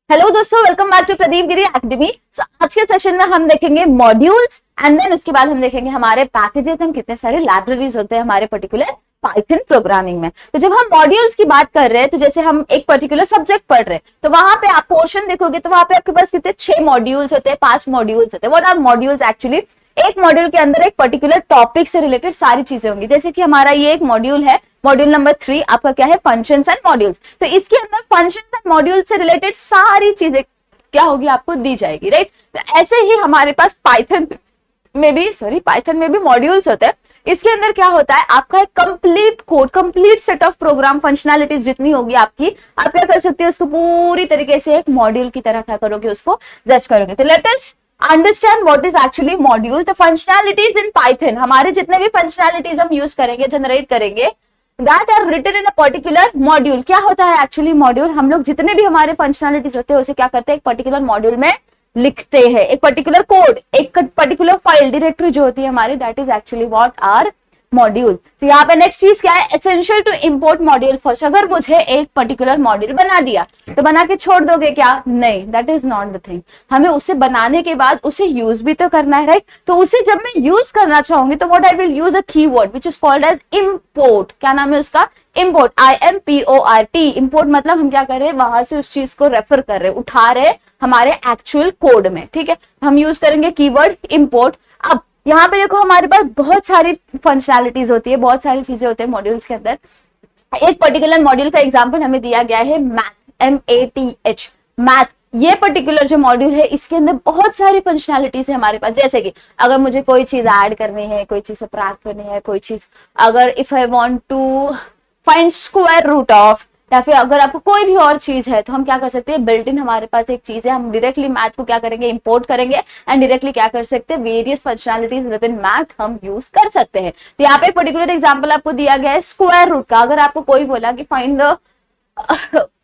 Hello दोस्तों, welcome back to Pradeep Giri academy. आज के सेशन में हम देखेंगे मॉड्यूल्स एंड देन उसके बाद हम देखेंगे हमारे पैकेजेस एंड कितने सारे लाइब्रेरीज होते हैं हमारे पर्टिकुलर पाइथन प्रोग्रामिंग में। तो जब हम मॉड्यूल्स की बात कर रहे हैं तो जैसे हम एक पर्टिकुलर सब्जेक्ट पढ़ रहे हैं तो वहां पे आप पोर्शन देखोगे तो वहां पे आपके पास कितने 6 मॉड्यूल्स होते हैं, 5 मॉड्यूल्स होते हैं। What are modules actually? एक मॉड्यूल के अंदर एक पर्टिकुलर टॉपिक से रिलेटेड सारी चीजें होंगी। जैसे कि हमारा ये एक मॉड्यूल है, मॉड्यूल नंबर 3 आपका क्या है, फंक्शंस एंड मॉड्यूल्स। तो इसके अंदर फंक्शंस एंड मॉड्यूल्स से रिलेटेड सारी चीजें क्या होगी, आपको दी जाएगी, राइट। तो ऐसे ही हमारे पास पाइथन में भी मॉड्यूल्स होते हैं। इसके अंदर क्या होता है, आपका एक complete code, complete set of program functionalities जितनी होगी आपकी, आप क्या कर सकते हो, उसको पूरी तरीके से एक मॉड्यूल की तरह क्या करोगे, उसको जज करोगे। तो let us understand what is actually module. तो फंक्शनैलिटीज इन पाइथन, हमारे जितने भी फंक्शनैलिटीज हम यूज करेंगे, जनरेट करेंगे, that are written in a particular module। क्या होता है एक्चुअली मॉड्यूल? हम लोग जितने भी हमारे फंक्शनैलिटीज होते हैं उसे क्या करते हैं, एक पर्टिकुलर मॉड्यूल में लिखते हैं। एक पर्टिकुलर कोड, एक पर्टिकुलर फाइल डायरेक्टरी जो होती है हमारी, that is actually what are module. तो यहाँ पे नेक्स्ट चीज क्या है, essential to import module first. अगर मुझे एक पर्टिकुलर मॉड्यूल बना दिया तो बना के छोड़ दोगे क्या? नहीं, that is not the thing. हमें उसे बनाने के बाद उसे यूज भी तो करना है, राइट। तो उसे जब मैं यूज करना चाहूंगी तो what I will use a keyword which is called as import. क्या नाम है उसका? Import, IMPORT। इंपोर्ट मतलब हम क्या कर रहे हैं, वहां से उस चीज को रेफर कर रहे हैं, उठा रहे हमारे एक्चुअल कोड में, ठीक है। हम यूज करेंगे कीवर्ड इंपोर्ट। अब यहाँ पे देखो हमारे पास बहुत सारी फंक्शनैलिटीज होती है, बहुत सारी चीजें होती है मॉड्यूल्स के अंदर। एक पर्टिकुलर मॉड्यूल का एग्जांपल हमें दिया गया है मैथ, MATH, मैथ। ये पर्टिकुलर जो मॉड्यूल है इसके अंदर बहुत सारी फंक्शनैलिटीज है हमारे पास। जैसे कि अगर मुझे कोई चीज ऐड करनी है, कोई चीज सबट्रैक्ट करनी है, कोई चीज अगर if I want to find square root of, या फिर अगर आपको कोई भी और चीज है तो हम क्या कर सकते हैं, बिल्ट इन हमारे पास एक चीज है, हम डायरेक्टली मैथ को क्या करेंगे, इंपोर्ट करेंगे एंड डायरेक्टली क्या कर सकते हैं, various functionalities with in math हम यूज कर सकते हैं। तो यहाँ पे एक पर्टिकुलर एग्जांपल आपको दिया गया है स्क्वायर रूट का। अगर आपको कोई बोला कि find the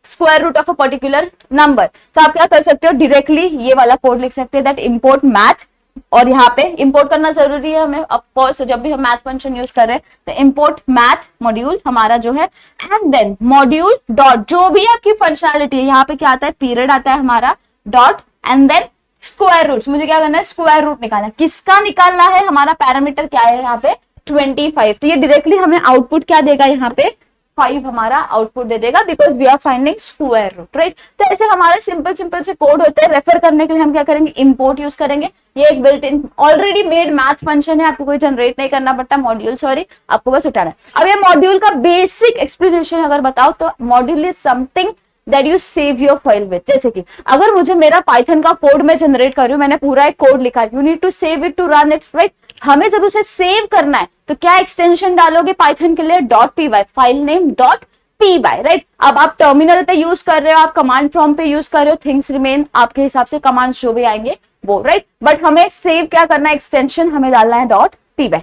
square root of a particular number, तो आप क्या कर सकते हो, डायरेक्टली ये वाला कोड लिख सकते हैं, दैट इंपोर्ट मैथ। और यहाँ पे इंपोर्ट करना जरूरी है हमें, ऑफकोर्स जब भी हम मैथ फंक्शन यूज कर रहे हैं तो इंपोर्ट मैथ मॉड्यूल हमारा जो है, एंड देन मॉड्यूल डॉट जो भी आपकी फंक्शनैलिटी है, यहाँ पे क्या आता है, पीरियड आता है हमारा, dot and then square root. मुझे क्या करना है, स्क्वायर रूट निकालना है। किसका निकालना है? हमारा पैरामीटर क्या है यहाँ पे, 25। तो ये डायरेक्टली हमें आउटपुट क्या देगा, यहाँ पे 5 हमारा आउटपुट दे देगा, because we are finding square root, right. तो ऐसे हमारे सिंपल से कोड होते हैं। रेफर करने के लिए हम क्या करेंगे, इंपोर्ट यूज करेंगे। ये एक built in already made math function है, आपको कोई जनरेट नहीं करना पड़ता मॉड्यूल, सॉरी, आपको बस उठाना है। अब ये मॉड्यूल का बेसिक एक्सप्लेनेशन अगर बताओ तो module is something that you save your file with. जैसे कि अगर मुझे मेरा पाइथन का कोड में जनरेट कर रही हूँ, मैंने पूरा एक कोड लिखा है, you need to save it to run it, right. हमें जब उसे सेव करना है तो क्या एक्सटेंशन डालोगे पाइथन के लिए, .py, file name .py, right. अब आप टर्मिनल पे यूज कर रहे हो, आप कमांड प्रॉम्प्ट पे यूज कर रहे हो, थिंग्स रिमेन, आपके हिसाब से कमांड्स जो भी आएंगे वो, राइट। बट हमें सेव क्या करना है, एक्सटेंशन हमें डालना है .py।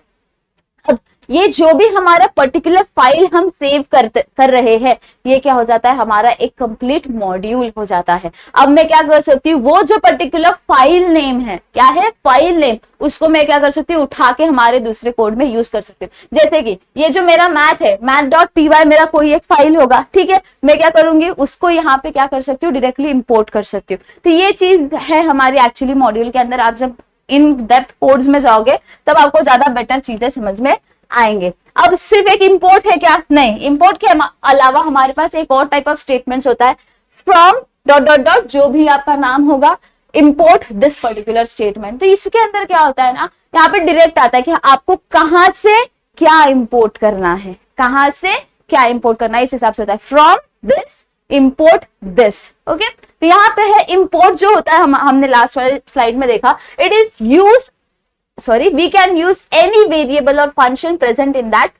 अब ये जो भी हमारा पर्टिकुलर फाइल हम सेव कर रहे हैं, ये क्या हो जाता है, हमारा एक कंप्लीट मॉड्यूल हो जाता है। अब मैं क्या कर सकती हूँ, वो जो पर्टिकुलर फाइल नेम है, क्या है, फाइल नेम, उसको मैं क्या कर सकती हूँ, उठा के हमारे दूसरे कोड में यूज कर सकती हूँ। जैसे कि ये जो मेरा मैथ है, math.py मेरा कोई एक फाइल होगा, ठीक है। मैं क्या करूंगी, उसको यहाँ पे क्या कर सकती हूँ, डायरेक्टली इंपोर्ट कर सकती हूँ। तो ये चीज है हमारी एक्चुअली मॉड्यूल के अंदर। आप जब इन डेप्थ कोड्स में जाओगे तब आपको ज्यादा बेटर चीजें समझ में आएंगे। अब सिर्फ एक इंपोर्ट है क्या? नहीं, इंपोर्ट के अलावा हमारे पास एक और टाइप ऑफ स्टेटमेंट्स होता है, फ्रॉम डॉट जो भी आपका नाम होगा, इंपोर्ट दिस पर्टिकुलर स्टेटमेंट। तो इसके अंदर क्या होता है ना, यहाँ पे डायरेक्ट आता है कि आपको कहां से क्या इंपोर्ट करना है, कहां से क्या इंपोर्ट करना है, इस हिसाब से होता है, from this import this, okay. तो यहाँ पे है इंपोर्ट जो होता है, हमने लास्ट वाले स्लाइड में देखा, it is use we can use any variable or function present in that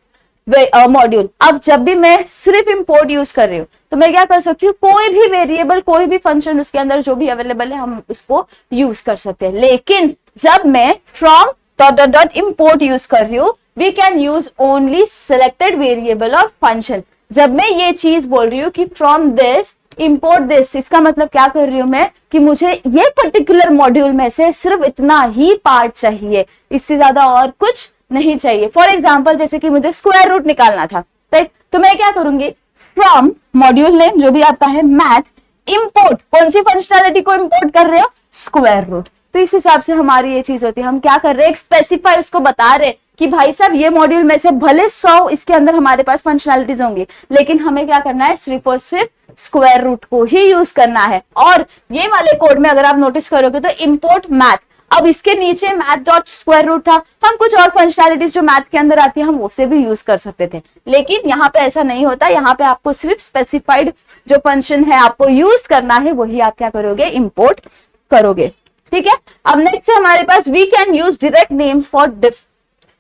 module. अब जब भी मैं सिर्फ इंपोर्ट यूज कर रही हूँ तो मैं क्या कर सकती हूँ, कोई भी वेरिएबल, कोई भी फंक्शन उसके अंदर जो भी अवेलेबल है हम उसको यूज कर सकते हैं। लेकिन जब मैं फ्रॉम डॉट इंपोर्ट यूज कर रही हूँ, we can use only selected variable और फंक्शन। जब मैं ये चीज बोल रही हूँ कि फ्रॉम दिस इंपोर्ट दिस, इसका मतलब क्या कर रही हूं मैं, कि मुझे ये पर्टिकुलर मॉड्यूल में से सिर्फ इतना ही पार्ट चाहिए, इससे ज्यादा और कुछ नहीं चाहिए। फॉर एग्जाम्पल जैसे कि मुझे स्क्वायर रूट निकालना था, राइट। तो मैं क्या करूंगी, फ्रॉम मॉड्यूल नेम जो भी आपका है मैथ, इंपोर्ट, कौन सी फंक्शनैलिटी को इंपोर्ट कर रहे हो, स्क्वायर रूट। तो इस हिसाब से हमारी ये चीज होती है, हम क्या कर रहे हैं, स्पेसिफाई उसको बता रहे कि भाई साहब ये मॉड्यूल में से भले 100 इसके अंदर हमारे पास फंक्शनैलिटीज होंगी, लेकिन हमें क्या करना है, सिर्फ और सिर्फ स्क्वायर रूट को ही यूज करना है। और ये वाले कोड में अगर आप नोटिस करोगे तो इंपोर्ट मैथ, अब इसके नीचे मैथ डॉट स्क्वायर रूट था, हम कुछ और फंक्शनैलिटीज जो मैथ के अंदर आती है हम उसे भी यूज कर सकते थे, लेकिन यहाँ पे ऐसा नहीं होता। यहाँ पे आपको सिर्फ स्पेसिफाइड जो फंक्शन है आपको यूज करना है वही आप क्या करोगे, इंपोर्ट करोगे। ठीक है, अब नेक्स्ट है हमारे पास we can use direct names for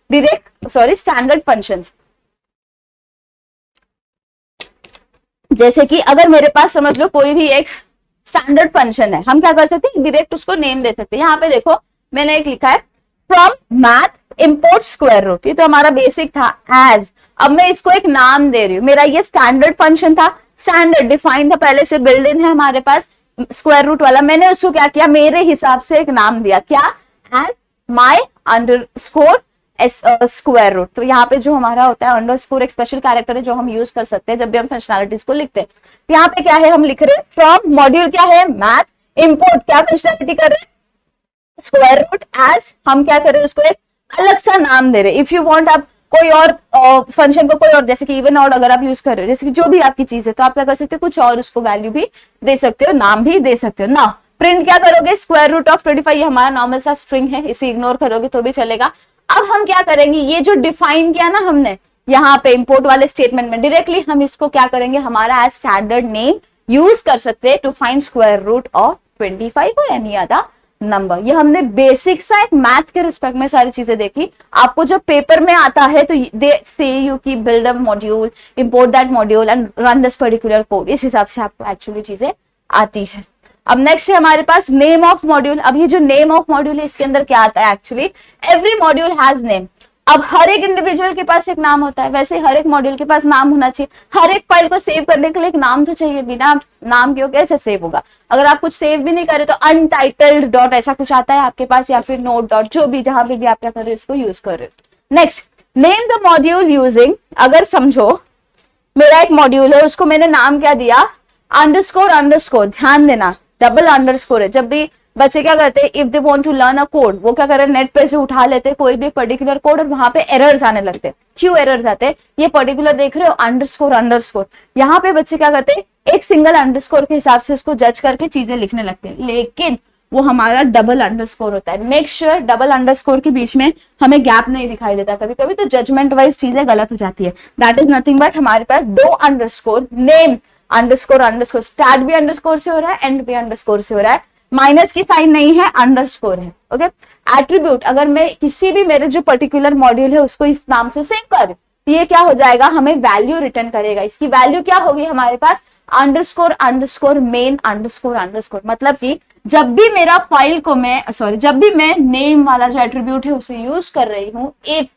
standard functions. जैसे कि अगर मेरे पास समझ लो कोई भी एक स्टैंडर्ड फंक्शन है, हम क्या कर सकते हैं, डायरेक्ट उसको नेम दे सकते हैं। यहाँ पे देखो मैंने एक लिखा है from math import square root, ये तो हमारा बेसिक था एज, अब मैं इसको एक नाम दे रही हूँ। मेरा ये स्टैंडर्ड फंक्शन था, स्टैंडर्ड डिफाइन था, पहले से बिल्ड इन है हमारे पास स्क्वायर रूट वाला, मैंने उसको क्या किया, मेरे हिसाब से एक नाम दिया, क्या, as my underscore square root. तो यहाँ पे जो हमारा होता है अंडरस्कोर एक स्पेशल कैरेक्टर है जो हम यूज कर सकते हैं जब भी हम फंक्शनैलिटीज को लिखते हैं। यहाँ पे क्या है, हम लिख रहे हैं फ्रॉम मॉड्यूल क्या है, मैथ, इंपोर्ट क्या फंक्शनैलिटी कर रहे हैं, स्क्वायर रूट, एज हम क्या कर रहे हैं, उसको एक अलग सा नाम दे रहे हैं। इफ यू वांट आप कोई और फंक्शन को कोई और, जैसे कि इवन ऑड अगर आप यूज कर रहे हो, जैसे कि जो भी आपकी चीज है, तो आप क्या कर सकते हो, कुछ और उसको वैल्यू भी दे सकते हो, नाम भी दे सकते हो ना। प्रिंट क्या करोगे, स्क्वायर रूट ऑफ 25, ये हमारा नॉर्मल सा स्ट्रिंग है, इसे इग्नोर करोगे तो भी चलेगा। अब हम क्या करेंगे, ये जो डिफाइन किया ना हमने यहाँ पे इंपोर्ट वाले स्टेटमेंट में, डायरेक्टली हम इसको क्या करेंगे, हमारा एज स्टैंडर्ड नेम यूज कर सकते हैं to find square root of 25 और एनी अदर नंबर। ये हमने बेसिक सा एक मैथ के रिस्पेक्ट में सारी चीजें देखी। आपको जब पेपर में आता है तो दे से यू की build a module, import that module and run this particular code, इस हिसाब से आपको एक्चुअली चीजें आती है। अब नेक्स्ट है हमारे पास नेम ऑफ मॉड्यूल। अब ये जो नेम ऑफ मॉड्यूल है इसके अंदर क्या आता है, actually every module has name. अब हर एक इंडिविजुअल के पास एक नाम होता है, वैसे हर एक मॉड्यूल के पास नाम होना चाहिए। हर एक फाइल को सेव करने के लिए एक नाम तो चाहिए, बिना नाम के कैसे सेव होगा। अगर आप कुछ सेव भी नहीं करे तो अनटाइटल्ड डॉट ऐसा कुछ आता है आपके पास, या फिर नोट डॉट, जो भी जहां पे भी आप क्या कर रहे हो उसको यूज कर रहे हो। Next, name the module using, अगर समझो मेरा एक मॉड्यूल है उसको मैंने नाम क्या दिया, अंडरस्कोर अंडरस्कोर, ध्यान देना डबल अंडरस्कोर है। जब भी बच्चे क्या करते हैं, if they want to learn a code, वो क्या कर रहे हैं, नेट पे से उठा लेते हैं कोई भी पर्टिकुलर कोड और वहां पे एरर्स आने लगते हैं। क्यों एरर्स आते हैं, ये पर्टिकुलर देख रहे हो अंडरस्कोर अंडरस्कोर, यहाँ पे बच्चे क्या करते हैं, एक सिंगल अंडरस्कोर के हिसाब से उसको जज करके चीजें लिखने लगते हैं, लेकिन वो हमारा डबल अंडरस्कोर होता है। मेक श्योर डबल अंडरस्कोर के बीच में हमें गैप नहीं दिखाई देता, कभी कभी तो जजमेंट वाइज चीजें गलत हो जाती है। दैट इज नथिंग बट हमारे पास दो underscore, name underscore underscore, start भी अंडरस्कोर से हो रहा है, एंड भी अंडरस्कोर से हो रहा है, माइनस की साइन नहीं है, अंडरस्कोर है। ओके, एट्रीब्यूट, अगर मैं किसी भी मेरे जो पर्टिकुलर मॉड्यूल है उसको इस नाम से सेव कर, ये क्या हो जाएगा, हमें वैल्यू रिटर्न करेगा। इसकी वैल्यू क्या होगी हमारे पास, underscore underscore main underscore underscore. मतलब कि जब भी मेरा फाइल को जब भी मैं नेम वाला जो एट्रीब्यूट है उसे यूज कर रही हूँ, इफ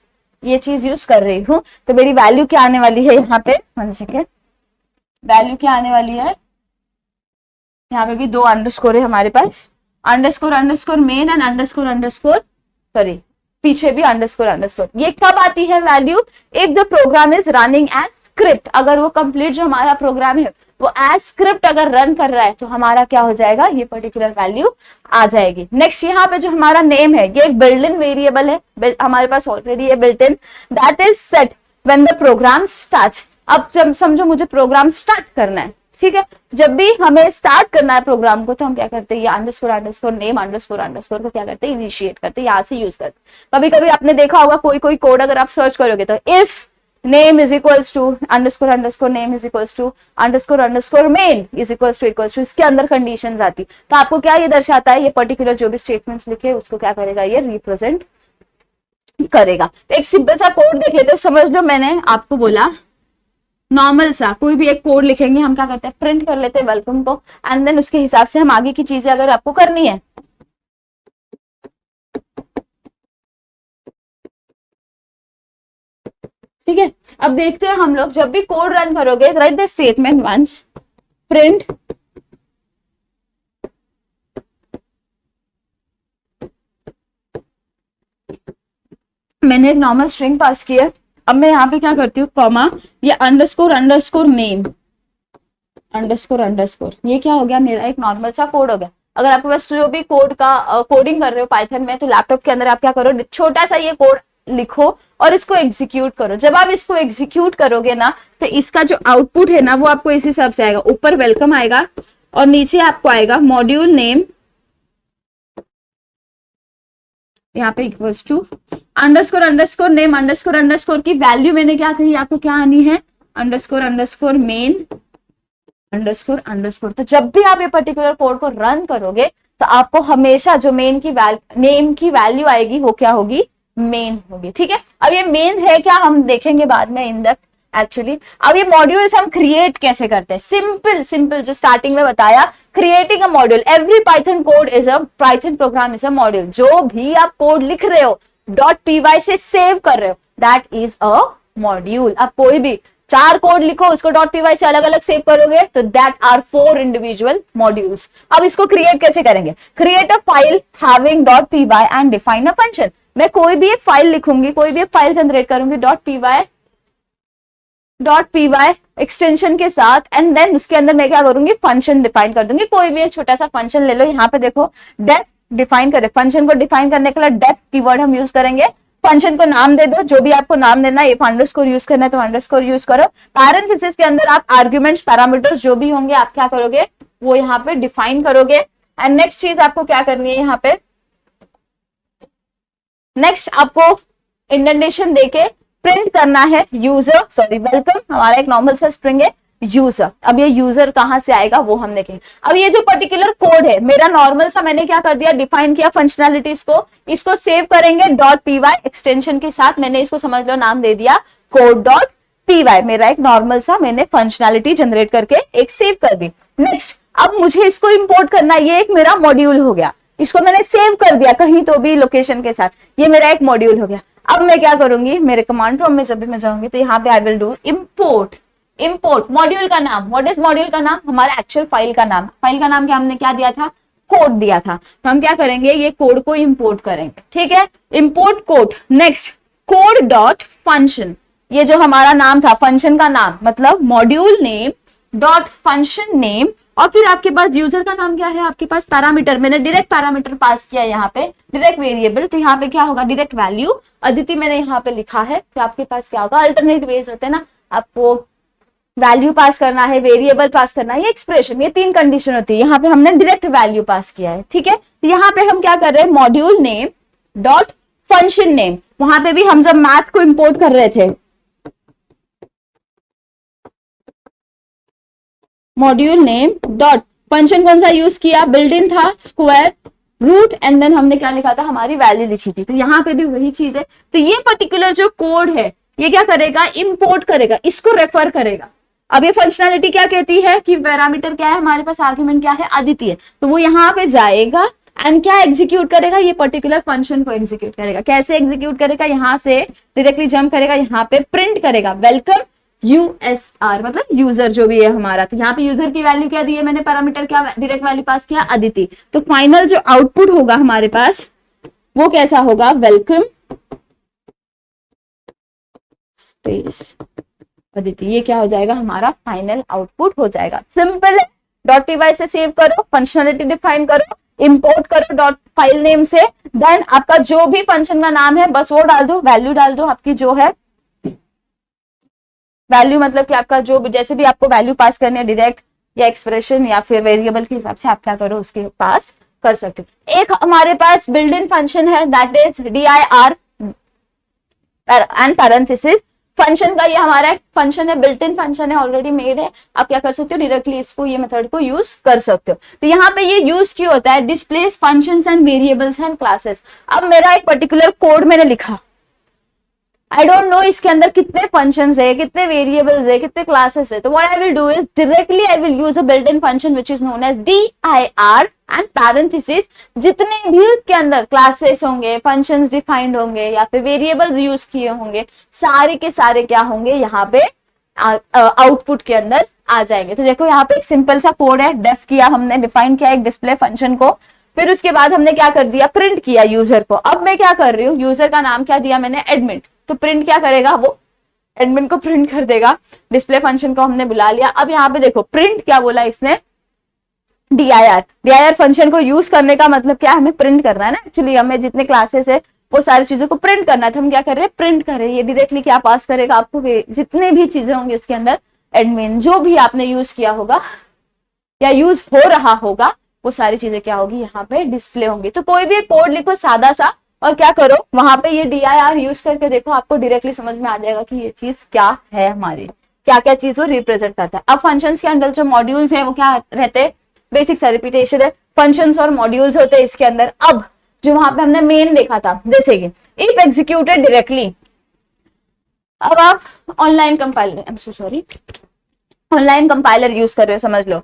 ये चीज यूज कर रही हूँ, तो मेरी वैल्यू क्या आने वाली है, यहाँ पे 1 सेकेंड, वैल्यू क्या आने वाली है, यहाँ पे भी दो अंडरस्कोर है हमारे पास, underscore underscore main and underscore underscore, sorry पीछे भी अंडरस्कोर अंडरस्कोर। ये कब आती है value, if the program is running as script, अगर वो कंप्लीट जो हमारा प्रोग्राम है वो एज स्क्रिप्ट अगर रन कर रहा है तो हमारा क्या हो जाएगा, ये पर्टिकुलर वैल्यू आ जाएगी। नेक्स्ट, यहाँ पे जो हमारा नेम है ये एक बिल्ट इन वेरिएबल है, हमारे पास ऑलरेडी है built in, that is set when the program starts. अब जब समझो मुझे प्रोग्राम स्टार्ट करना है, ठीक है, जब भी हमें स्टार्ट करना है प्रोग्राम को तो हम क्या करते हैं, ये underscore underscore name underscore underscore को क्या करते हैं, इनिशिएट करते हैं, यहाँ से यूज करते हैं। कभी कभी आपने देखा होगा कोई कोड अगर आप सर्च करोगे तो if name is equals to underscore underscore name is equals to underscore underscore main is equals to, इसके अंदर कंडीशंस आती, तो आपको क्या ये दर्शाता है, ये पर्टिकुलर जो भी स्टेटमेंट्स लिखे उसको क्या करेगा, ये रिप्रेजेंट करेगा। तो एक सिंपल सा कोड देख लेते हो, समझ लो मैंने आपको बोला नॉर्मल सा कोई भी एक कोड लिखेंगे, हम क्या करते हैं, प्रिंट कर लेते हैं वेलकम को, एंड देन उसके हिसाब से हम आगे की चीजें अगर आपको करनी है, ठीक है। अब देखते हैं हम लोग, जब भी कोड रन करोगे write the statement once print मैंने एक नॉर्मल स्ट्रिंग पास किया, अब मैं यहाँ पे क्या करती हूँ, कॉमा, ये underscore underscore name underscore underscore, ये क्या हो गया, मेरा एक नॉर्मल सा कोड हो गया। अगर आपके पास जो भी कोड का कोडिंग कर रहे हो पाइथन में, तो लैपटॉप के अंदर आप क्या करो, छोटा सा ये कोड लिखो और इसको एग्जीक्यूट करो। जब आप इसको एग्जीक्यूट करोगे ना, तो इसका जो आउटपुट है ना, वो आपको इस हिसाब से आएगा। ऊपर वेलकम आएगा और नीचे आपको आएगा मॉड्यूल नेम, यहाँ पे equals to underscore underscore name underscore underscore की वैल्यू मैंने क्या कही, आपको क्या आनी है, underscore underscore main underscore underscore. तो जब भी आप ये पर्टिकुलर कोड को रन करोगे, तो आपको हमेशा जो मेन की नेम की वैल्यू आएगी, वो क्या होगी, मेन होगी। ठीक है, अब ये मेन है क्या, हम देखेंगे बाद में इन डेप्थ एक्चुअली। अब ये मॉड्यूल्स हम क्रिएट कैसे करते हैं, सिंपल सिंपल, जो स्टार्टिंग में बताया, creating a module. Every Python code is a, Python programme is a module. जो भी आप कोड लिख रहे हो, .py से सेव कर रहे हो, दैट इज अ मॉड्यूल। आप कोई भी 4 कोड लिखो, उसको .py से अलग अलग सेव करोगे, तो दैट आर 4 इंडिविजुअल मॉड्यूल्स। अब इसको क्रिएट कैसे करेंगे, create a file having .py and define a function. मैं कोई भी एक फाइल लिखूंगी, कोई भी एक फाइल जनरेट करूंगी .py एक्सटेंशन के साथ, एंड देन उसके अंदर मैं क्या करूंगी, फंक्शन डिफाइन कर दूंगी। कोई भी एक छोटा सा फंक्शन ले लो, यहाँ पे देखो डेफ डिफाइन करे। फंक्शन को डिफाइन करने के लिए डेफ कीवर्ड हम यूज करेंगे। फंक्शन को नाम दे दो, जो भी आपको नाम देना है। इफ अंडरस्कोर यूज करना है तो अंडरस्कोर यूज करो। पैरेंथेसिस के अंदर आप आर्ग्यूमेंट्स, पैरामीटर्स जो भी होंगे, आप क्या करोगे, वो यहाँ पे डिफाइन करोगे। एंड नेक्स्ट चीज आपको क्या करनी है, यहाँ पे नेक्स्ट आपको इंडेंटेशन देके प्रिंट करना है यूजर, सॉरी वेलकम, हमारा एक नॉर्मल सा स्ट्रिंग है यूजर। अब ये यूजर कहां से आएगा वो हम देखेंगे। अब ये जो पर्टिकुलर कोड है मेरा नॉर्मल सा, मैंने क्या कर दिया, डिफाइन किया फंक्शनैलिटीज को, इसको सेव करेंगे .py एक्सटेंशन के साथ। मैंने इसको समझ लो नाम दे दिया code.py। मेरा एक नॉर्मल सा मैंने फंक्शनैलिटी जनरेट करके एक सेव कर दी। नेक्स्ट, अब मुझे इसको इंपोर्ट करना है, ये एक मेरा मॉड्यूल हो गया, इसको मैंने सेव कर दिया कहीं तो भी लोकेशन के साथ, ये मेरा एक मॉड्यूल हो गया। अब मैं क्या करूंगी, मेरे कमांड प्रॉम्प्ट में जब भी मैं जाऊंगी, तो यहाँ पे आई will do import. Import module का नाम, व्हाट इज मॉड्यूल का नाम, हमारा एक्चुअल फाइल का नाम। फाइल का नाम क्या हमने क्या दिया था, कोड दिया था। तो हम क्या करेंगे, ये कोड को इंपोर्ट करेंगे। ठीक है, import code. Next, code dot function, ये जो हमारा नाम था फंक्शन का नाम, मतलब module name dot function name. और फिर आपके पास यूजर का नाम क्या है, आपके पास पैरामीटर, मैंने डायरेक्ट पैरामीटर पास किया यहाँ पे, डायरेक्ट वेरिएबल। तो यहाँ पे क्या होगा, डायरेक्ट वैल्यू अदिति मैंने यहाँ पे लिखा है। तो आपके पास क्या होगा, अल्टरनेट वेज होते हैं ना, आपको वैल्यू पास करना है, वेरिएबल पास करना है, ये एक्सप्रेशन, ये 3 कंडीशन होती है। यहाँ पे हमने डायरेक्ट वैल्यू पास किया है। ठीक है, तो यहाँ पे हम क्या कर रहे हैं, module name dot function name. वहां पे भी हम जब मैथ को इंपोर्ट कर रहे थे, मॉड्यूल नेम डॉट फंक्शन कौन सा यूज किया, बिल्ट इन था, स्क्वायर रूट, एंड देन हमने क्या लिखा था, हमारी वैल्यू लिखी थी। तो यहाँ पे भी वही चीज है। तो ये पर्टिकुलर जो कोड है, ये क्या करेगा, इंपोर्ट करेगा, इसको रेफर करेगा। अब ये फंक्शनैलिटी क्या कहती है कि पैरामीटर क्या है हमारे पास, आर्गुमेंट क्या है, अदिति है। तो वो यहाँ पे जाएगा एंड क्या एग्जीक्यूट करेगा, ये पर्टिकुलर फंक्शन को एग्जीक्यूट करेगा। कैसे एग्जीक्यूट करेगा, यहाँ से डायरेक्टली जंप करेगा, यहाँ पे प्रिंट करेगा वेलकम यूएसआर, मतलब यूजर जो भी है हमारा। तो यहाँ पे यूजर की वैल्यू क्या दी है मैंने, पैरामीटर क्या डायरेक्ट वैल्यू पास किया, अदिति। तो फाइनल जो आउटपुट होगा हमारे पास वो कैसा होगा, वेलकम स्पेस अदिति। ये क्या हो जाएगा, हमारा फाइनल आउटपुट हो जाएगा। सिंपल है, .py से सेव करो, फंक्शनैलिटी डिफाइन करो, इंपोर्ट करो डॉट फाइल नेम से, देन आपका जो भी फंक्शन का नाम है बस वो डाल दो, वैल्यू डाल दो आपकी जो है वैल्यू, मतलब कि आपका जो जैसे भी आपको वैल्यू पास करनी है, डायरेक्ट या एक्सप्रेशन या फिर वेरिएबल के हिसाब से आप क्या करो, उसके पास कर सकते हो। एक हमारे पास बिल्ट इन फंक्शन है, that is dir and parenthesis. Function का ये हमारा एक फंक्शन है, बिल्ट इन फंक्शन है, ऑलरेडी मेड है। आप क्या कर सकते हो, डायरेक्टली इसको, ये मेथड को यूज कर सकते हो। तो यहाँ पे ये यूज क्यों होता है, displace functions and variables and classes. अब मेरा एक पर्टिकुलर कोड मैंने लिखा, आई डोंट नो इसके अंदर कितने फंक्शंस है, कितने वेरिएबल्स है, कितने क्लासेस है। तो what I will do is directly I will use a built in function which is known as dir and parenthesis. जितने भी उसके अंदर क्लासेस होंगे, फंक्शंस डिफाइंड होंगे या फिर वेरिएबल्स यूज किए होंगे, सारे के सारे क्या होंगे, यहाँ पे आउटपुट के अंदर आ जाएंगे। तो देखो यहाँ पे एक सिंपल सा कोड है, डेफ किया हमने, डिफाइन किया एक डिस्प्ले फंक्शन को, फिर उसके बाद हमने क्या कर दिया, प्रिंट किया यूजर को। अब मैं क्या कर रही हूँ, यूजर का नाम क्या दिया मैंने, एडमिन। तो प्रिंट क्या करेगा, वो एडमिन को प्रिंट कर देगा। डिस्प्ले फंक्शन को हमने बुला लिया। अब यहाँ पे देखो प्रिंट क्या बोला इसने, dir फंक्शन को यूज करने का मतलब क्या है, हमें प्रिंट करना है ना। एक्चुअली हमें जितने क्लासेस है वो सारी चीजों को प्रिंट करना है, तो हम क्या कर रहे हैं, प्रिंट कर रहे हैं। ये डायरेक्टली क्या पास करेगा आपको, जितने भी चीजें होंगी उसके अंदर एडमिन जो भी आपने यूज किया होगा या यूज हो रहा होगा वो सारी चीजें क्या होगी, यहाँ पे डिस्प्ले होंगी। तो कोई भी कोड लिखो सादा सा और क्या करो वहां पे ये dir यूज करके देखो, आपको डायरेक्टली समझ में आ जाएगा कि ये चीज क्या है, हमारी क्या क्या चीज वो रिप्रेजेंट करता है। अब फंक्शंस के अंदर जो मॉड्यूल्स हैं वो क्या रहते हैं, बेसिक सा रिपीटेशन है, फंक्शंस और मॉड्यूल्स होते हैं इसके अंदर। अब जो वहां पे हमने मेन देखा था, जैसे कि इफ एग्जीक्यूटेड डायरेक्टली, अब आप online compiler, I am so sorry, online compiler use कर रहे हो, समझ लो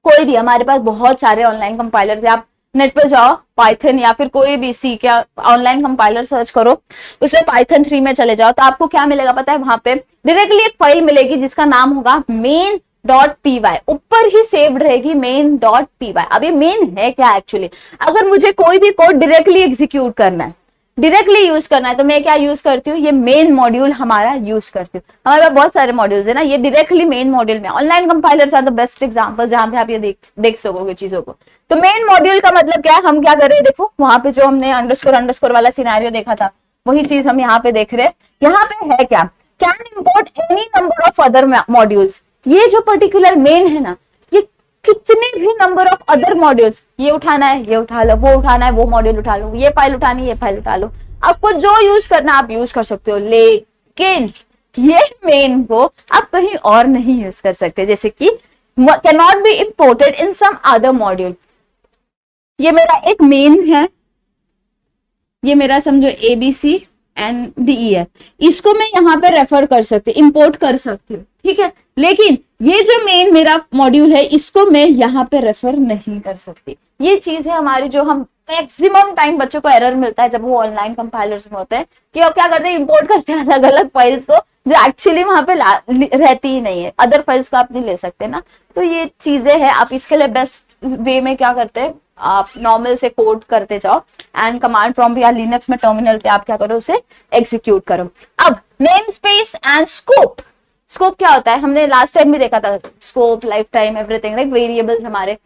कोई भी, हमारे पास बहुत सारे ऑनलाइन कंपाइलर है। आप नेट पे जाओ, पाइथन या फिर कोई भी सी का ऑनलाइन कंपाइलर सर्च करो, उसमें पाइथन 3 में चले जाओ तो आपको क्या मिलेगा पता है, वहां पे डायरेक्टली एक फाइल मिलेगी जिसका नाम होगा main.py, ऊपर ही सेव्ड रहेगी main.py। अब ये मेन है क्या एक्चुअली, अगर मुझे कोई भी कोड डायरेक्टली एग्जीक्यूट करना है, डायरेक्टली यूज करना है, तो मैं क्या यूज करती हूँ, ये मेन मॉड्यूल हमारा यूज करती हूँ। हमारे पास बहुत सारे मॉड्यूल्स है ना, ये डायरेक्टली मेन मॉड्यूल में, online compilers are the best example जहां पे आप ये देख सकोगे चीजों को। तो मेन मॉड्यूल का मतलब क्या है, हम क्या कर रहे हैं, देखो वहां पे जो हमने अंडरस्कोर वाला सिनेरियो देखा था वही चीज हम यहाँ पे देख रहे हैं। यहाँ पे है क्या, can import any number of other modules. ये जो पर्टिकुलर मेन है ना, ये कितने भी नंबर ऑफ अदर मॉड्यूल्स, ये उठाना है ये उठा लो, वो उठाना है वो मॉड्यूल उठा लो, ये फाइल उठानी है ये फाइल उठा लो, आपको जो यूज करना आप यूज कर सकते हो। लेकिन ये मेन को आप कहीं और नहीं यूज कर सकते, जैसे कि cannot be imported in some other module. ये मेरा एक मेन है, ये मेरा समझो ABC एंड DE है, इसको मैं यहाँ पे रेफर कर सकती हूँ, इंपोर्ट कर सकती हूँ, ठीक है। लेकिन ये जो मेन मेरा मॉड्यूल है इसको मैं यहाँ पे रेफर नहीं कर सकती। ये चीज है हमारी, जो हम मैक्सिमम टाइम बच्चों को एरर मिलता है जब वो ऑनलाइन कंपाइलर्स में होते हैं, कि वो क्या करते हैं, इंपोर्ट करते हैं अलग अलग फाइल्स को जो एक्चुअली वहां पे रहती ही नहीं है, अदर फाइल्स को आप नहीं ले सकते ना। तो ये चीजें हैं, आप इसके लिए बेस्ट वे में क्या करते हैं, आप नॉर्मल से कोड करते जाओ एंड कमांड प्रॉम्प्ट या लिनक्स में टर्मिनल पे आप क्या करो, उसे एग्जीक्यूट करो। अब name space and scope. Scope क्या होता है, हमने लास्ट टाइम भी देखा था, scope, life time, everything, right, variables हमारे।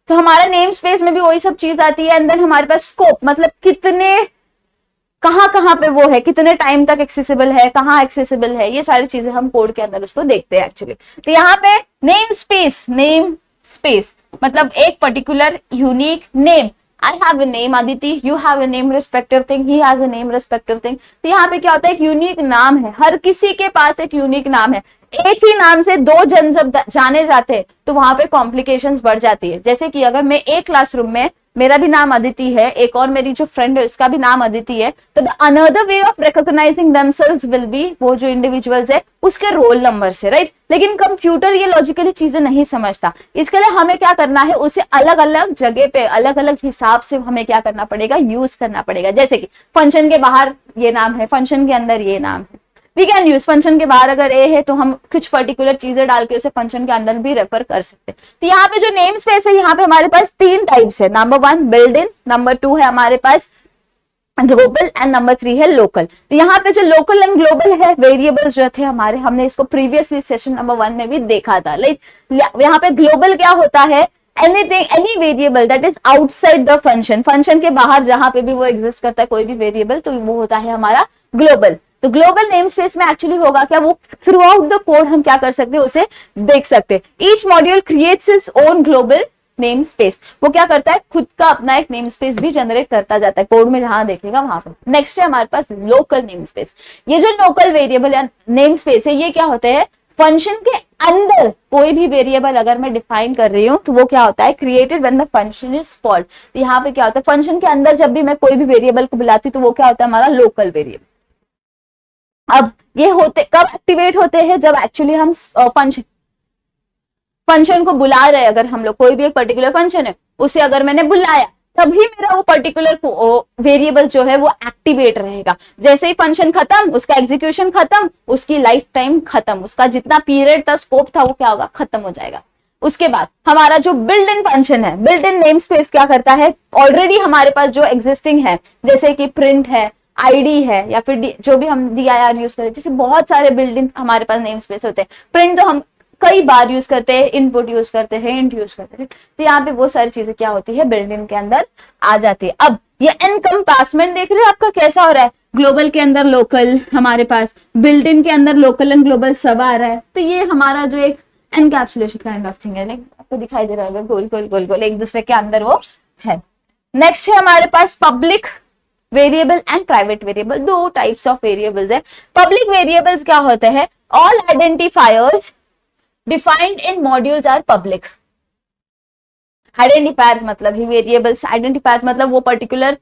तो हमारा नेम स्पेस में भी वही सब चीज आती है। एंड देन हमारे पास स्कोप मतलब कितने, कहाँ पे वो है, कितने टाइम तक एक्सेसिबल है, कहाँ एक्सेसिबल है, ये सारी चीजें हम कोड के अंदर उसको देखते हैं एक्चुअली। तो यहाँ पे नेम स्पेस मतलब एक particular unique name, I have a name Aditi, you have a name respective thing, he has a name respective thing। तो यहाँ पे क्या होता है, एक यूनिक नाम है, हर किसी के पास एक यूनिक नाम है। एक ही नाम से दो जन जब जाने जाते हैं तो वहां पे कॉम्प्लिकेशंस बढ़ जाती है। जैसे कि अगर मैं एक क्लासरूम में, मेरा भी नाम अदिति है, एक और मेरी जो फ्रेंड है उसका भी नाम अदिति है, तो the another way of recognising themselves will be, वो जो इंडिविजुअल्स है उसके रोल नंबर से, राइट। लेकिन कंप्यूटर ये लॉजिकली चीजें नहीं समझता, इसके लिए हमें क्या करना है, उसे अलग अलग जगह पे अलग अलग हिसाब से हमें क्या करना पड़ेगा, यूज करना पड़ेगा। जैसे कि फंक्शन के बाहर ये नाम है, फंक्शन के अंदर ये नाम है, वी कैन यूज, फंक्शन के बाहर अगर ए है तो हम कुछ पर्टिकुलर चीजें डाल के उसे फंक्शन के अंदर भी रेफर कर सकते हैं। तो यहाँ पे जो नेम स्पेस है, यहाँ पे हमारे पास 3 टाइप्स है, नंबर 1 बिल्ड इन, नंबर 2 है हमारे पास ग्लोबल एंड नंबर 3 है लोकल। तो यहाँ पे जो लोकल एंड ग्लोबल है, वेरिएबल्स जो थे हमारे, हमने इसको प्रीवियसली सेशन नंबर 1 में भी देखा था। लाइक यहाँ पे ग्लोबल क्या होता है, anything, any variable that is outside the function, function के बाहर जहां पे भी वो एग्जिस्ट करता है कोई भी वेरिएबल, तो वो होता है हमारा ग्लोबल। तो ग्लोबल नेम स्पेस में एक्चुअली होगा क्या, वो थ्रू आउट द कोड हम क्या कर सकते हैं, उसे देख सकते हैं। Each module creates its own global name space, वो क्या करता है, खुद का अपना एक नेम स्पेस भी जनरेट करता जाता है, कोड में जहां देखेगा वहां पर। नेक्स्ट है हमारे पास लोकल नेम स्पेस। ये जो लोकल वेरिएबल या नेम स्पेस है, ये क्या होते हैं, फंक्शन के अंदर कोई भी वेरिएबल अगर मैं डिफाइन कर रही हूँ तो वो क्या होता है, created when the function is called. तो यहाँ पे क्या होता है, फंक्शन के अंदर जब भी मैं कोई भी वेरिएबल को बुलाती हूँ तो वो क्या होता है, हमारा लोकल वेरिएबल। अब ये होते कब एक्टिवेट होते हैं, जब एक्चुअली हम फंक्शन को बुला रहे हैं। अगर हम लोग कोई भी एक पर्टिकुलर फंक्शन है उसे अगर मैंने बुलाया, तभी मेरा वो पर्टिकुलर वेरिएबल जो है वो एक्टिवेट रहेगा। जैसे ही फंक्शन खत्म, उसका एग्जीक्यूशन खत्म, उसकी लाइफ टाइम खत्म, उसका जितना पीरियड था, स्कोप था, वो क्या होगा, खत्म हो जाएगा। उसके बाद हमारा जो बिल्ट इन फंक्शन है, बिल्ट इन नेम स्पेस क्या करता है, ऑलरेडी हमारे पास जो एग्जिस्टिंग है, जैसे कि प्रिंट है, आईडी है या फिर जो भी हम DIR यूज करते हैं, जैसे बहुत सारे बिल्डिंग हमारे पास नेम स्पेस होते हैं। प्रिंट तो हम कई बार यूज करते हैं, इनपुट यूज करते हैं, इंट यूज करते हैं, तो यहाँ पे वो सारी चीजें क्या होती है, बिल्डिंग के अंदर आ जाती है। अब ये एनकम्पासमेंट देख रहे हो आपका कैसा हो रहा है, ग्लोबल के अंदर लोकल, हमारे पास बिल्डिंग के अंदर लोकल एंड ग्लोबल सब आ रहा है। तो ये हमारा जो एक एनकैप्सुलेशन काइंड ऑफ थिंग है, आपको दिखाई दे रहा होगा गोल गोल गोल गोल एक दूसरे के अंदर वो है। नेक्स्ट है हमारे पास public variable and private variable, दो टाइप्स ऑफ वेरिएबल्स है। पब्लिक वेरिएबल्स क्या होते हैं, all identifiers defined in modules are public. Identifiers मतलब ही वेरिएबल्स, आइडेंटिफायर्स मतलब वो पर्टिकुलर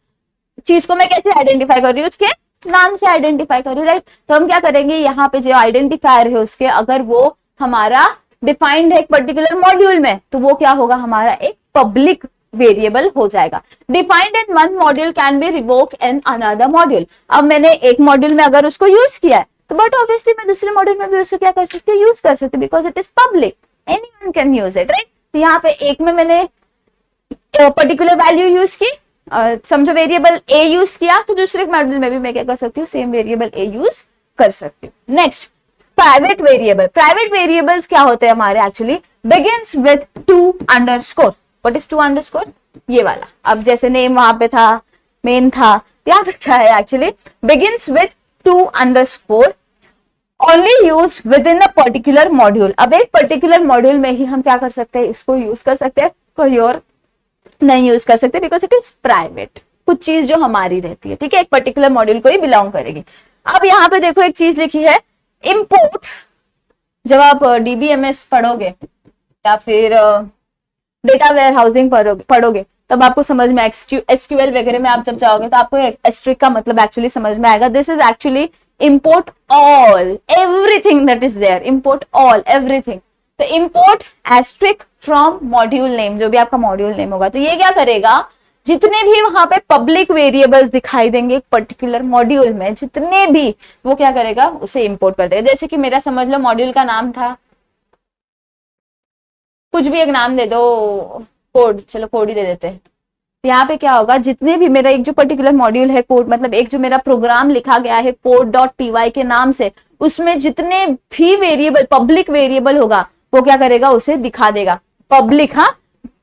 चीज को मैं कैसे आइडेंटिफाई कर रही हूँ, उसके नाम से आइडेंटिफाई कर रही हूँ, राइट। तो हम क्या करेंगे, यहाँ पे जो आइडेंटिफायर है उसके अगर वो हमारा डिफाइंड है एक पर्टिकुलर मॉड्यूल में, तो वो क्या होगा, हमारा एक पब्लिक वेरिएबल हो जाएगा। Defined in one module can be revoke in another module. अब मैंने एक मॉड्यूल में अगर उसको यूज किया है, तो बट ऑब्वियसली मैं दूसरे मॉड्यूल में भी उसको क्या कर सकती हूँ, यूज कर सकती हूँ, because it is public, anyone can use it, right. तो यहाँ पे एक में मैंने पर्टिकुलर वैल्यू यूज की, समझो वेरिएबल ए यूज किया, तो दूसरे मॉड्यूल में भी मैं क्या कर सकती हूँ, सेम वेरिएबल ए यूज कर सकती हूँ। Next private variable. Private variables क्या होते हैं हमारे, actually begins with 2 underscore. What is 2 underscore, ये वाला। अब जैसे नेम वहां पे था, मेन था, यहाँ पे क्या है, actually begins with 2 underscore, only use with in a particular module. अब एक पर्टिकुलर मॉड्यूल में ही हम क्या कर सकते हैं, इसको यूज कर सकते हैं, कोई और नहीं यूज कर सकते, बिकॉज इट इज प्राइवेट। कुछ चीज जो हमारी रहती है, ठीक है, एक पर्टिकुलर मॉड्यूल को ही बिलोंग करेगी। अब यहाँ पे देखो एक चीज लिखी है, इंपोर्ट। जब आप DBMS पढ़ोगे या फिर डेटा वेयर हाउसिंग पढ़ोगे, तब आपको समझ में, SQL वगैरह में आप जब जाओगे तो आपको एस्ट्रिक का मतलब एक्चुअली समझ में आएगा। This is actually import all, everything that is there, import all everything. तो import asterisk from module name, जो भी आपका मॉड्यूल नेम होगा, तो ये क्या करेगा, जितने भी वहां पे पब्लिक वेरिएबल्स दिखाई देंगे एक पर्टिकुलर मॉड्यूल में, जितने भी, वो क्या करेगा, उसे इंपोर्ट कर देगा। जैसे कि मेरा समझ लो मॉड्यूल का नाम था, कुछ भी एक नाम दे दो, कोड, चलो कोड ही दे देते हैं। यहाँ पे क्या होगा, जितने भी मेरा एक जो पर्टिकुलर मॉड्यूल है, कोड मतलब एक जो मेरा प्रोग्राम लिखा गया है code.py के नाम से, उसमें जितने भी वेरिएबल पब्लिक वेरिएबल होगा, वो क्या करेगा, उसे दिखा देगा। पब्लिक, हाँ,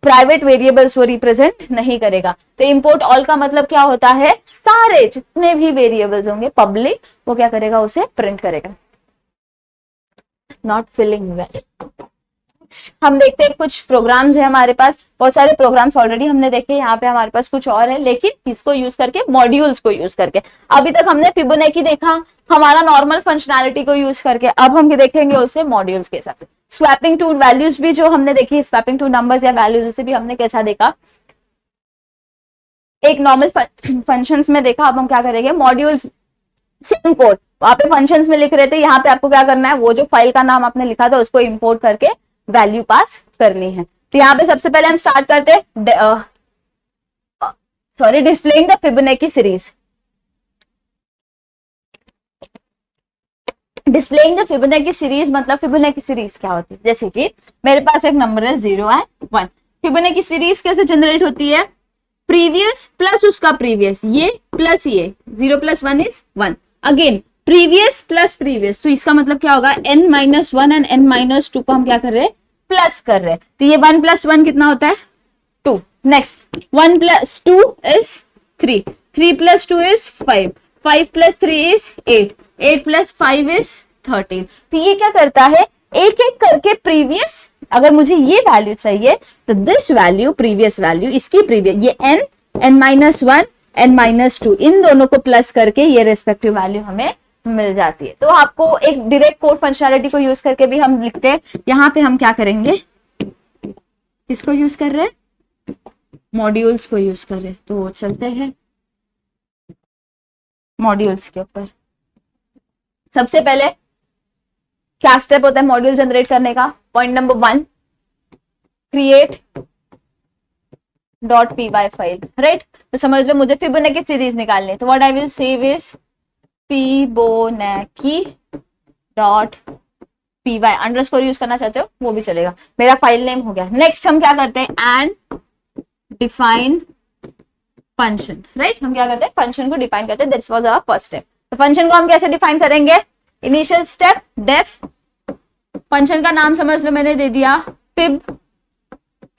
प्राइवेट वेरिएबल्स वो रिप्रेजेंट नहीं करेगा। तो इंपोर्ट ऑल का मतलब क्या होता है, सारे जितने भी वेरिएबल्स होंगे पब्लिक, वो क्या करेगा, उसे प्रिंट करेगा। Not feeling well. हम देखते हैं कुछ प्रोग्राम्स है हमारे पास, बहुत सारे प्रोग्राम्स ऑलरेडी हमने देखे, यहाँ पे हमारे पास कुछ और है, लेकिन किसको यूज करके, मॉड्यूल्स को यूज करके। अभी तक हमने फिबोनाची देखा हमारा नॉर्मल फंक्शनैलिटी को यूज करके, अब हम देखेंगे उसे मॉड्यूल्स के हिसाब से। स्वैपिंग टू वैल्यूज भी जो हमने देखी, स्वैपिंग टू नंबर्स या वैल्यूज, उसे भी हमने कैसा देखा, एक नॉर्मल फंक्शंस में देखा। अब हम क्या करेंगे, मॉड्यूल्स, सेम कोड, वहां पे फंक्शंस में लिख रहे थे, यहाँ पे आपको क्या करना है, वो जो फाइल का नाम आपने लिखा था उसको इंपोर्ट करके वैल्यू पास करनी है। तो यहाँ पे सबसे पहले हम स्टार्ट करते हैं, sorry, displaying the Fibonacci series. Displaying the Fibonacci series मतलब फिबोनाची सीरीज क्या होती है, जैसे कि मेरे पास एक नंबर है 0 एंड 1। फिबोनाची सीरीज कैसे जनरेट होती है, प्रीवियस प्लस उसका प्रीवियस, ये प्लस ये, 0 + 1 = 1, अगेन प्रीवियस प्लस प्रीवियस, तो इसका मतलब क्या होगा, n - 1 एंड n - 2 को हम क्या कर रहे हैं, प्लस कर रहे हैं। तो ये 1 + 1 कितना होता है, 2। नेक्स्ट 1 + 2 = 3, 3 + 2 = 5, 5 + 3 = 8, 8 + 5 = 13। तो ये क्या करता है, एक एक करके प्रीवियस, अगर मुझे ये वैल्यू चाहिए तो दिस वैल्यू, प्रीवियस वैल्यू, इसकी प्रीवियस, ये n, n-1, n-2, इन दोनों को प्लस करके ये रेस्पेक्टिव वैल्यू हमें मिल जाती है। तो आपको एक डायरेक्ट कोड फंक्शनैलिटी को यूज करके भी हम लिखते हैं। यहाँ पे हम क्या करेंगे, किसको यूज कर रहे हैं, मॉड्यूल्स को यूज कर रहे हैं। तो चलते हैं मॉड्यूल्स के ऊपर। सबसे पहले क्या स्टेप होता है मॉड्यूल जनरेट करने का, point number 1, create .py file, right. तो समझ लो मुझे फिबोनाची सीरीज निकालनी है, तो what I will save is Fibonacci .py, underscore use करना चाहते हो वो भी चलेगा, मेरा फाइल नेम हो गया। नेक्स्ट हम क्या करते हैं, एंड डिफाइन फंक्शन, राइट। हम क्या करते हैं, फंक्शन को डिफाइन करते हैं। This was our first step. तो फंक्शन को हम कैसे डिफाइन करेंगे, इनिशियल स्टेप डेफ, फंक्शन का नाम समझ लो मैंने दे दिया फिब,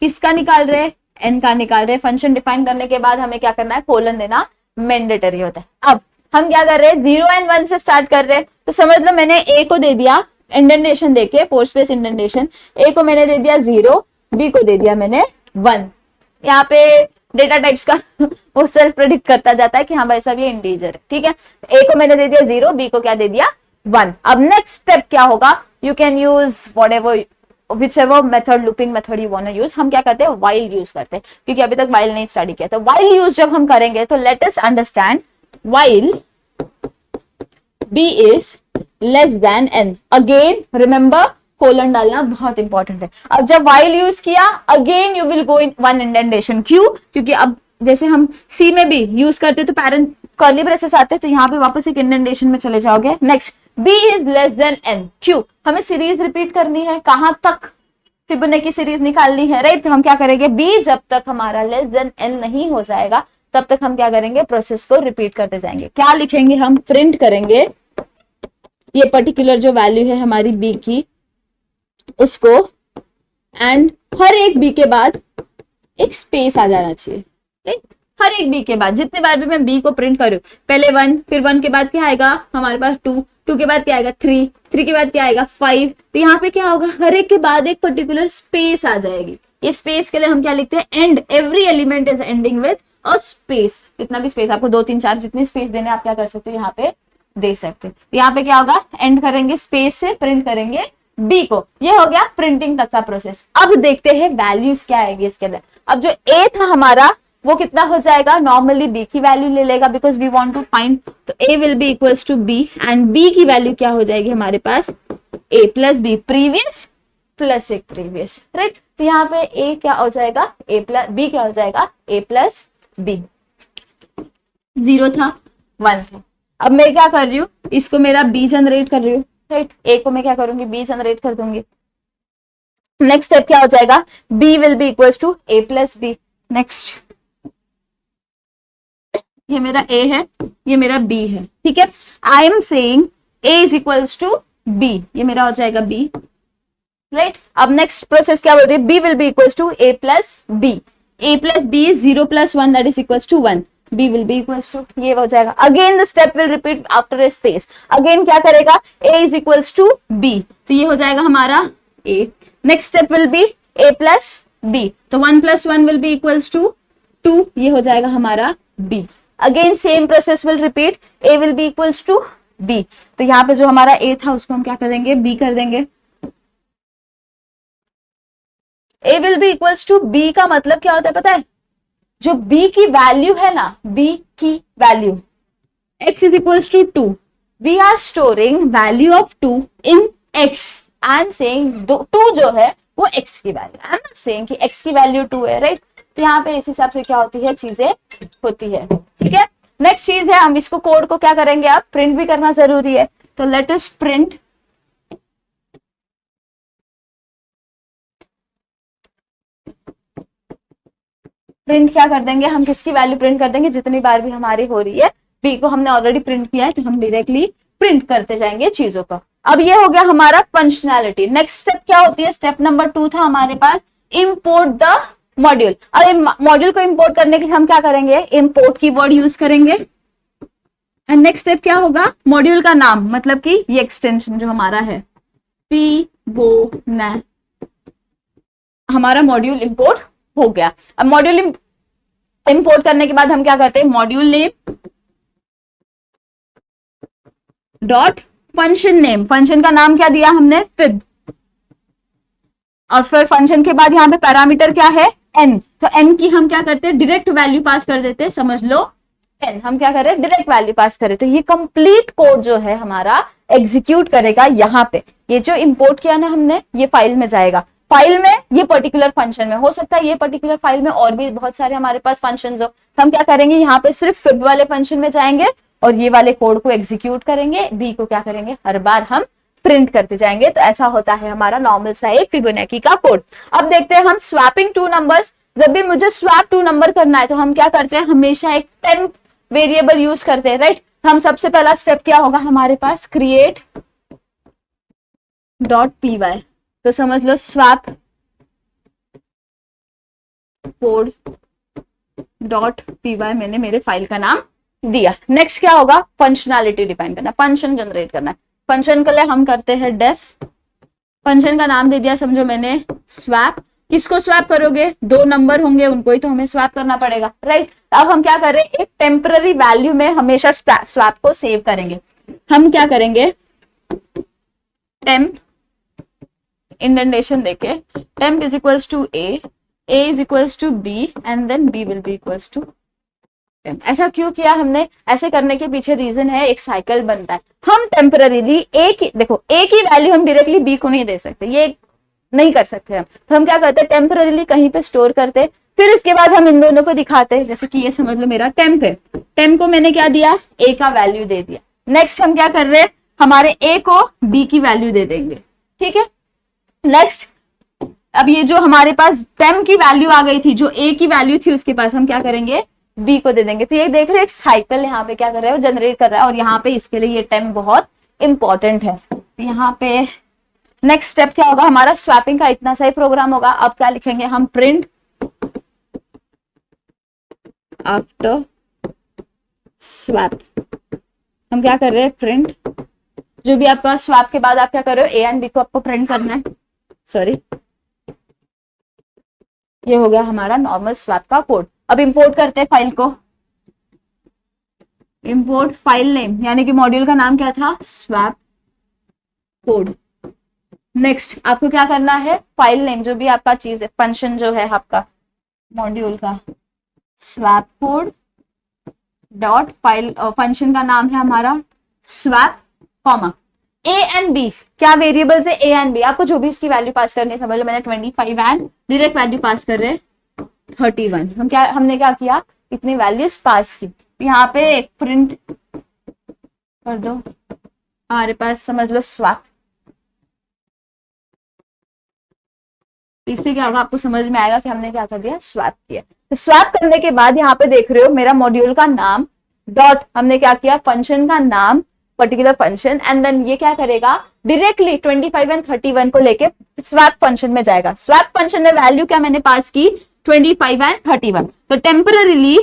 किसका निकाल रहे, एन का निकाल रहे। फंक्शन डिफाइन करने के बाद हमें क्या करना है, कोलन देना मैंडेटरी होता है। अब हम क्या कर रहे हैं, 0 एंड 1 से स्टार्ट कर रहे हैं। तो समझ लो मैंने ए को दे दिया इंडेंटेशन देके, फोर स्पेस इंडेंटेशन, ए को मैंने दे दिया 0, बी को दे दिया मैंने 1। यहाँ पे डेटा टाइप्स का वो सेल्फ प्रेडिक्ट करता जाता है कि हाँ भाई सब ये इंटीजर है, ठीक है। ए को मैंने दे दिया 0, बी को क्या दे दिया 1। अब नेक्स्ट स्टेप क्या होगा, you can use whatever whichever method, looping method you want to use. हम क्या करते हैं, while यूज करते हैं, क्योंकि अभी तक while नहीं स्टडी किया। तो while यूज जब हम करेंगे तो let us understand while b is less than n, again remember colon डालना बहुत इंपॉर्टेंट है। अब जब while यूज किया, again you will go in one indentation, क्यों, क्योंकि अब जैसे हम सी में भी यूज करते तो पैरेंट कर्ली ब्रेसेस आते, तो यहाँ पे वापस एक इंडेंटेशन में चले जाओगे। Next b is less than n, क्यों, हमें सीरीज रिपीट करनी है, कहां तक, फिबोनाची सीरीज निकालनी है, राइट। तो हम क्या करेंगे, b जब तक हमारा लेस देन n नहीं हो जाएगा तब तक हम क्या करेंगे, प्रोसेस को रिपीट करते जाएंगे। क्या लिखेंगे हम, प्रिंट करेंगे ये पर्टिकुलर जो वैल्यू है हमारी b की, उसको, एंड हर एक b के बाद एक स्पेस आ जाना चाहिए, राइट। हर एक b के बाद जितने बार भी मैं b को प्रिंट करूं, पहले 1, फिर 1 के बाद क्या आएगा हमारे पास 2, 2 के बाद क्या आएगा 3, 3 के बाद क्या आएगा 5। तो यहाँ पे क्या होगा, हर एक के बाद एक पर्टिकुलर स्पेस आ जाएगी। ये स्पेस के लिए हम क्या लिखते हैं, and, every element is ending with a space. कितना भी स्पेस आपको 2 3 4 जितने स्पेस देने आप क्या कर सकते हो, यहाँ पे दे सकते हो। यहाँ पे क्या होगा, एंड करेंगे स्पेस से, प्रिंट करेंगे b को। ये हो गया प्रिंटिंग तक का प्रोसेस। अब देखते हैं वैल्यूज क्या आएगी इसके अंदर। अब जो a था हमारा वो कितना हो जाएगा, नॉर्मली b की वैल्यू ले लेगा because we want to find, तो a will be equals to b and b की वैल्यू क्या हो जाएगी हमारे पास, a plus b, previous plus एक प्रीवियस, राइट। तो यहाँ पे a क्या हो जाएगा, a प्लस b क्या हो जाएगा, a प्लस b। 0 था 1 था। अब मैं क्या कर रही हूँ, इसको मेरा b जनरेट कर रही हूँ, राइट। a को मैं क्या करूंगी, b जनरेट कर दूंगी। नेक्स्ट स्टेप क्या हो जाएगा, b will be equals to a plus b। Next, ये मेरा a है, ये मेरा b है, ठीक है। I am saying a is equals to b, ये मेरा हो जाएगा b, राइट। अब नेक्स्ट प्रोसेस क्या बोल रही है, b will be equals to a plus b। a plus b is 0 plus 1 that is equals to 1, b will be equals to, ये हो जाएगा। Again the step will repeat after a space. Again क्या करेगा, a is equals to b, तो ये हो जाएगा हमारा a। Next step will be a plus b, तो 1 plus 1 will be equals to 2, ये हो जाएगा हमारा b। Again same process will repeat, a will be equals to b। तो यहाँ पे जो हमारा a था उसको हम क्या कर देंगे, b कर देंगे। a will be equals to b का मतलब क्या होता है पता है, जो b की वैल्यू है ना, b की value x is equals to 2, we are storing value of 2 in x। I am saying 2 जो है वो x की value, I am not saying कि x की वैल्यू 2 है, राइट। तो यहाँ पे इस हिसाब से क्या होती है, चीजें होती है, ठीक है। नेक्स्ट चीज है, हम इसको कोड को क्या करेंगे, आप प्रिंट भी करना जरूरी है। तो लेट अस प्रिंट क्या कर देंगे, हम किसकी वैल्यू प्रिंट कर देंगे, जितनी बार भी हमारी हो रही है। b को हमने ऑलरेडी प्रिंट किया है तो हम डायरेक्टली प्रिंट करते जाएंगे चीजों को। अब ये हो गया हमारा फंक्शनैलिटी। नेक्स्ट स्टेप क्या होती है, स्टेप नंबर 2 था हमारे पास, इंपोर्ट द मॉड्यूल। अब मॉड्यूल को इंपोर्ट करने के लिए हम क्या करेंगे, इंपोर्ट की वर्ड यूज करेंगे। एंड नेक्स्ट स्टेप क्या होगा, मॉड्यूल का नाम, मतलब कि ये एक्सटेंशन जो हमारा है फिबोना, हमारा मॉड्यूल इंपोर्ट हो गया। अब मॉड्यूल इंपोर्ट करने के बाद हम क्या करते हैं, module name dot function name, function का नाम क्या दिया हमने, फिब। और फिर फंक्शन के बाद यहाँ पे पैरामीटर क्या है, n। तो n की हम क्या करते हैं, डायरेक्ट वैल्यू पास कर देते हैं, समझ लो n हम क्या कर रहे हैं, डायरेक्ट वैल्यू पास करें। तो ये कंप्लीट कोड जो है हमारा एग्जीक्यूट करेगा यहाँ पे। ये जो इंपोर्ट किया ना हमने, ये फाइल में जाएगा, फाइल में ये पर्टिकुलर फंक्शन में, हो सकता है ये पर्टिकुलर फाइल में और भी बहुत सारे हमारे पास फंक्शंस हो। हम क्या करेंगे, यहाँ पे सिर्फ फिब वाले फंक्शन में जाएंगे और ये वाले कोड को एग्जीक्यूट करेंगे, बी को क्या करेंगे, हर बार हम प्रिंट करते जाएंगे। तो ऐसा होता है हमारा नॉर्मल सा एक फिबोनाची का कोड। अब देखते हैं हम स्वैपिंग 2 नंबर्स जब भी मुझे स्वैप टू नंबर करना है तो हम क्या करते हैं, हमेशा एक टेम्प वेरिएबल यूज करते हैं, राइट। हम सबसे पहला स्टेप क्या होगा हमारे पास, क्रिएट डॉट पी वाई, तो समझ लो swap code dot P Y मैंने मेरे फाइल का नाम दिया। नेक्स्ट क्या होगा, फंक्शनैलिटी डिफाइन करना, फंक्शन जनरेट करना है। फंक्शन के लिए हम करते हैं डेफ, फंक्शन का नाम दे दिया समझो मैंने स्वैप। किसको स्वैप करोगे, 2 नंबर होंगे उनको ही तो हमें स्वैप करना पड़ेगा, राइट। अब हम क्या कर रहे हैं, एक टेम्पररी वैल्यू में हमेशा स्वैप को सेव करेंगे। हम क्या करेंगे, टेम्प इंडेंटेशन देके, temp is equals to a is equals to b and then b will be equals to temp. ऐसा क्यों किया हमने, ऐसे करने के पीछे रीजन है, एक साइकिल बनता है। हम टेम्पररीली ए की, देखो ए की वैल्यू हम डायरेक्टली बी को नहीं दे सकते, ये नहीं कर सकते हम, तो हम क्या करते हैं, टेम्पररीली कहीं पे स्टोर करते, फिर इसके बाद हम इन दोनों को दिखाते हैं। जैसे कि ये समझ लो मेरा टेम्प है, टेम्प को मैंने क्या दिया, ए का वैल्यू दे दिया। नेक्स्ट हम क्या कर रहे हैं, हमारे ए को बी की वैल्यू दे देंगे, ठीक है। नेक्स्ट अब ये जो हमारे पास टेम्प की वैल्यू आ गई थी, जो ए की वैल्यू थी उसके पास, हम क्या करेंगे, बी को दे देंगे। तो ये देख रहे हैं एक साइकिल यहाँ पे क्या कर रहा है, जनरेट कर रहा है, और यहाँ पे इसके लिए ये टेम्प बहुत इंपॉर्टेंट है। तो यहाँ पे नेक्स्ट स्टेप क्या होगा हमारा, स्वैपिंग का इतना सही प्रोग्राम होगा। अब क्या लिखेंगे हम, प्रिंट आफ्टर स्वैप। हम क्या कर रहे हैं, प्रिंट, जो भी आपका स्वैप के बाद आप क्या कर रहे हो, ए एंड बी को आपको प्रिंट करना है, सॉरी ये हो गया हमारा नॉर्मल स्वैप का कोड। अब इंपोर्ट करते हैं फाइल को, इंपोर्ट फाइल नेम, यानी कि मॉड्यूल का नाम क्या था, स्वैप कोड। नेक्स्ट आपको क्या करना है, फाइल नेम जो भी आपका चीज है, फंक्शन जो है आपका मॉड्यूल का, swap code dot file, function का नाम है हमारा swap comma a and b. क्या वेरिएबल्स है, ए एंड बी, आपको जो भी इसकी वैल्यू पास करनी है, समझ लो मैंने 25 एंड डायरेक्ट वैल्यू पास कर रहे 31। हमने क्या किया, इतनी वैल्यूज पास की। यहाँ पे एक प्रिंट कर दो हमारे पास, समझ लो स्वैप। इससे क्या होगा, आपको समझ में आएगा कि हमने क्या कर दिया, स्वैप किया। तो स्वैप करने के बाद यहाँ पे देख रहे हो मेरा मॉड्यूल का नाम डॉट, हमने क्या किया, फंक्शन का नाम पर्टिकुलर फंक्शन, एंड देन ये क्या करेगा, डायरेक्टली 25 एंड 31 को लेके स्वैप फंक्शन में जाएगा। स्वैप फंक्शन में वैल्यू क्या मैंने पास की, 25 एंड 31। तो टेम्पररीली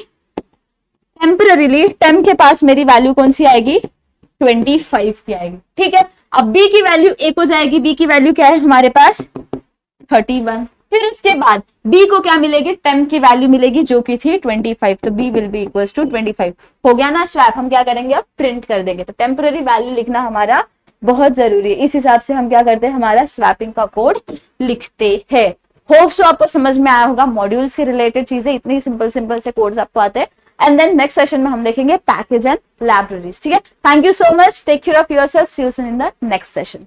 टेम्प के पास मेरी वैल्यू कौन सी आएगी, 25 की आएगी, ठीक है। अब बी की वैल्यू ए को जाएगी, बी की वैल्यू क्या है हमारे पास, 31। फिर इसके बाद बी को क्या मिलेगी, टेम्प की वैल्यू मिलेगी जो कि थी 25, तो b will be equals to 25। हो गया ना स्वैप। हम क्या करेंगे, अब प्रिंट कर देंगे। तो टेम्पररी वैल्यू लिखना हमारा बहुत जरूरी है, इस हिसाब से हम क्या करते हैं, हमारा स्वैपिंग का कोड लिखते हैं। होप सो आपको समझ में आया होगा, मॉड्यूल से रिलेटेड चीजें, इतनी सिंपल से कोड्स आपको आते हैं। एंड देन नेक्स्ट सेशन में हम देखेंगे पैकेज एंड लाइब्रेरीज, ठीक है। Thank you so much, take care of yourself, see you soon in the next session.